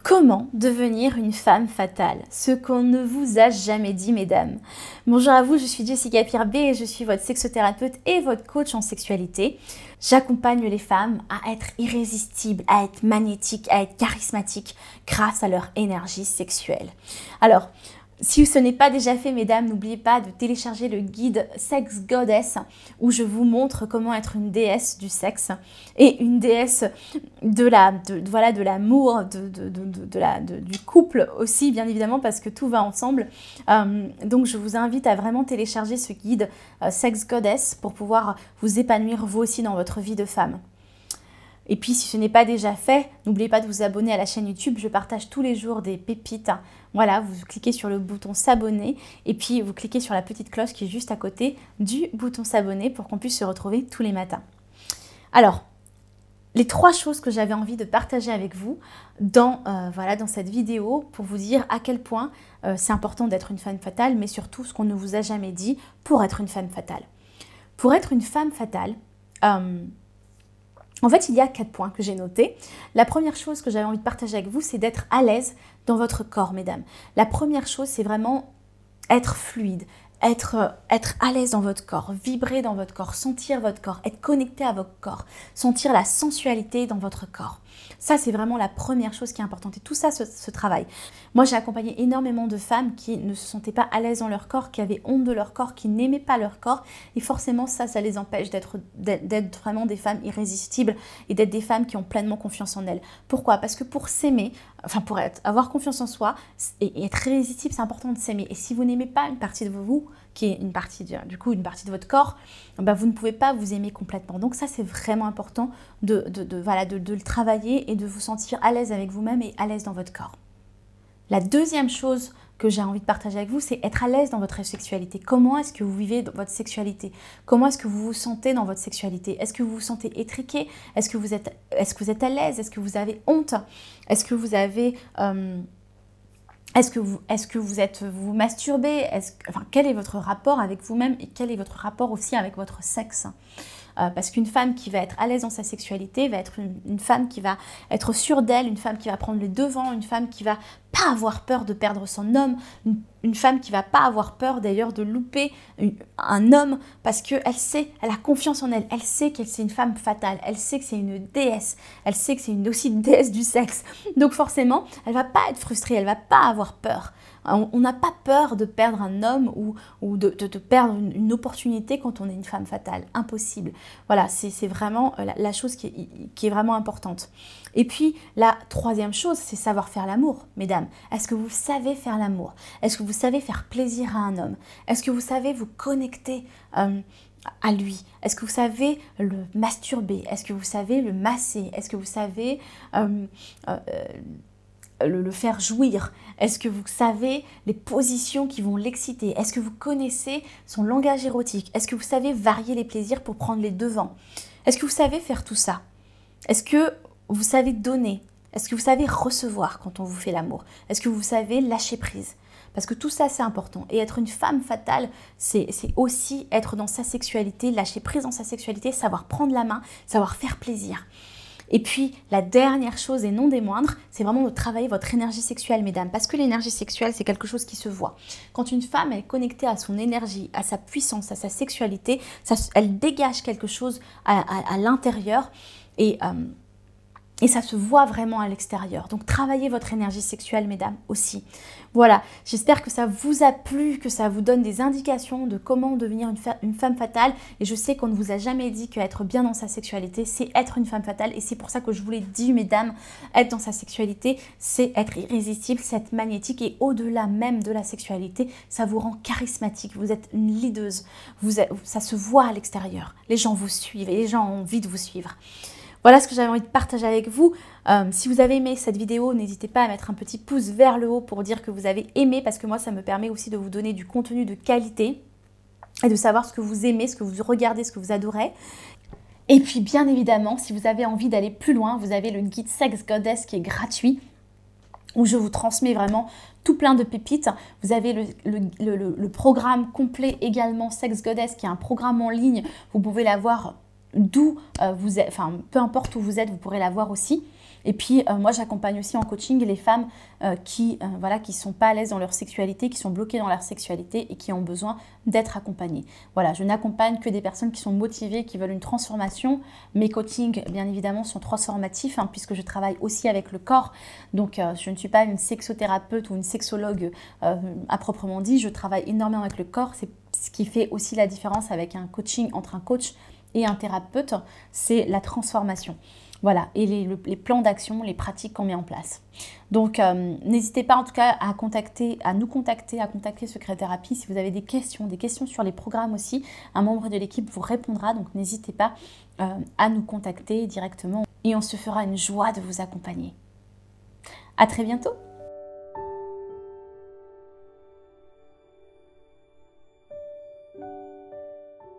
Comment devenir une femme fatale? Ce qu'on ne vous a jamais dit, mesdames. Bonjour à vous, je suis Jessica Pierre-B et je suis votre sexothérapeute et votre coach en sexualité. J'accompagne les femmes à être irrésistibles, à être magnétiques, à être charismatiques grâce à leur énergie sexuelle. Alors, si ce n'est pas déjà fait, mesdames, n'oubliez pas de télécharger le guide Sex Goddess où je vous montre comment être une déesse du sexe et une déesse de l'amour, du couple aussi, bien évidemment, parce que tout va ensemble. Donc, je vous invite à vraiment télécharger ce guide Sex Goddess pour pouvoir vous épanouir vous aussi dans votre vie de femme. Et puis, si ce n'est pas déjà fait, n'oubliez pas de vous abonner à la chaîne YouTube. Je partage tous les jours des pépites. Voilà, vous cliquez sur le bouton s'abonner et puis vous cliquez sur la petite cloche qui est juste à côté du bouton s'abonner pour qu'on puisse se retrouver tous les matins. Alors, les 3 choses que j'avais envie de partager avec vous dans cette vidéo pour vous dire à quel point c'est important d'être une femme fatale, mais surtout ce qu'on ne vous a jamais dit pour être une femme fatale. Pour être une femme fatale, en fait, il y a 4 points que j'ai notés. La première chose que j'avais envie de partager avec vous, c'est d'être à l'aise dans votre corps, mesdames. La première chose, c'est vraiment être fluide, être à l'aise dans votre corps, vibrer dans votre corps, sentir votre corps, être connecté à votre corps, sentir la sensualité dans votre corps. Ça, c'est vraiment la première chose qui est importante. Et tout ça se travaille. Moi, j'ai accompagné énormément de femmes qui ne se sentaient pas à l'aise dans leur corps, qui avaient honte de leur corps, qui n'aimaient pas leur corps. Et forcément, ça les empêche d'être vraiment des femmes irrésistibles et d'être des femmes qui ont pleinement confiance en elles. Pourquoi? Parce que pour s'aimer, avoir confiance en soi et être irrésistible, c'est important de s'aimer. Et si vous n'aimez pas une partie de vous, qui est une partie de votre corps, vous ne pouvez pas vous aimer complètement. Donc ça, c'est vraiment important de le travailler et de vous sentir à l'aise avec vous-même et à l'aise dans votre corps. La deuxième chose que j'ai envie de partager avec vous, c'est être à l'aise dans votre sexualité. Comment est-ce que vous vivez votre sexualité? Comment est-ce que vous vous sentez dans votre sexualité? Est-ce que vous vous sentez étriqué? Est-ce que vous êtes à l'aise? Est-ce que vous avez honte? Est-ce que vous avez... Est-ce que vous masturbez? Quel est votre rapport avec vous-même et quel est votre rapport aussi avec votre sexe? Parce qu'une femme qui va être à l'aise dans sa sexualité va être une femme qui va être sûre d'elle, une femme qui va prendre les devants, une femme qui va pas avoir peur de perdre son homme, une femme qui va pas avoir peur d'ailleurs de louper un homme parce qu'elle sait, elle a confiance en elle, elle sait qu'elle c'est une femme fatale, elle sait que c'est une déesse, elle sait que c'est aussi une déesse du sexe. Donc forcément, elle va pas être frustrée, elle va pas avoir peur. On n'a pas peur de perdre un homme ou de perdre une opportunité quand on est une femme fatale. Impossible. Voilà, c'est vraiment la chose qui est vraiment importante. Et puis, la troisième chose, c'est savoir faire l'amour, mesdames. Est-ce que vous savez faire l'amour? Est-ce que vous savez faire plaisir à un homme? Est-ce que vous savez vous connecter à lui? Est-ce que vous savez le masturber? Est-ce que vous savez le masser? Est-ce que vous savez... le faire jouir? Est-ce que vous savez les positions qui vont l'exciter? Est-ce que vous connaissez son langage érotique? Est-ce que vous savez varier les plaisirs pour prendre les devants? Est-ce que vous savez faire tout ça? Est-ce que vous savez donner? Est-ce que vous savez recevoir quand on vous fait l'amour? Est-ce que vous savez lâcher prise? Parce que tout ça, c'est important. Et être une femme fatale, c'est aussi être dans sa sexualité, lâcher prise dans sa sexualité, savoir prendre la main, savoir faire plaisir. Et puis, la dernière chose et non des moindres, c'est vraiment de travailler votre énergie sexuelle, mesdames. Parce que l'énergie sexuelle, c'est quelque chose qui se voit. Quand une femme est connectée à son énergie, à sa puissance, à sa sexualité, elle dégage quelque chose à l'intérieur et ça se voit vraiment à l'extérieur. Donc, travaillez votre énergie sexuelle, mesdames, aussi. Voilà, j'espère que ça vous a plu, que ça vous donne des indications de comment devenir une femme fatale. Et je sais qu'on ne vous a jamais dit qu'être bien dans sa sexualité, c'est être une femme fatale. Et c'est pour ça que je vous l'ai dit, mesdames, être dans sa sexualité, c'est être irrésistible, c'est être magnétique. Et au-delà même de la sexualité, ça vous rend charismatique. Vous êtes une leaduse. Ça se voit à l'extérieur. Les gens vous suivent et les gens ont envie de vous suivre. Voilà ce que j'avais envie de partager avec vous. Si vous avez aimé cette vidéo, n'hésitez pas à mettre un petit pouce vers le haut pour dire que vous avez aimé, parce que moi, ça me permet aussi de vous donner du contenu de qualité et de savoir ce que vous aimez, ce que vous regardez, ce que vous adorez. Et puis, bien évidemment, si vous avez envie d'aller plus loin, vous avez le guide Sex Goddess qui est gratuit, où je vous transmets vraiment tout plein de pépites. Vous avez le programme complet également, Sex Goddess, qui est un programme en ligne. Vous pouvez l'avoir d'où vous êtes, peu importe où vous êtes, vous pourrez la voir aussi. Et puis, moi, j'accompagne aussi en coaching les femmes qui sont pas à l'aise dans leur sexualité, qui sont bloquées dans leur sexualité et qui ont besoin d'être accompagnées. Voilà, je n'accompagne que des personnes qui sont motivées, qui veulent une transformation. Mes coachings, bien évidemment, sont transformatifs puisque je travaille aussi avec le corps. Donc, je ne suis pas une sexothérapeute ou une sexologue à proprement dit. Je travaille énormément avec le corps. C'est ce qui fait aussi la différence avec un coaching entre un coach et un thérapeute, c'est la transformation. Voilà, et les plans d'action, les pratiques qu'on met en place. Donc, n'hésitez pas en tout cas à contacter Secret Thérapie si vous avez des questions sur les programmes aussi. Un membre de l'équipe vous répondra, donc n'hésitez pas à nous contacter directement et on se fera une joie de vous accompagner. À très bientôt!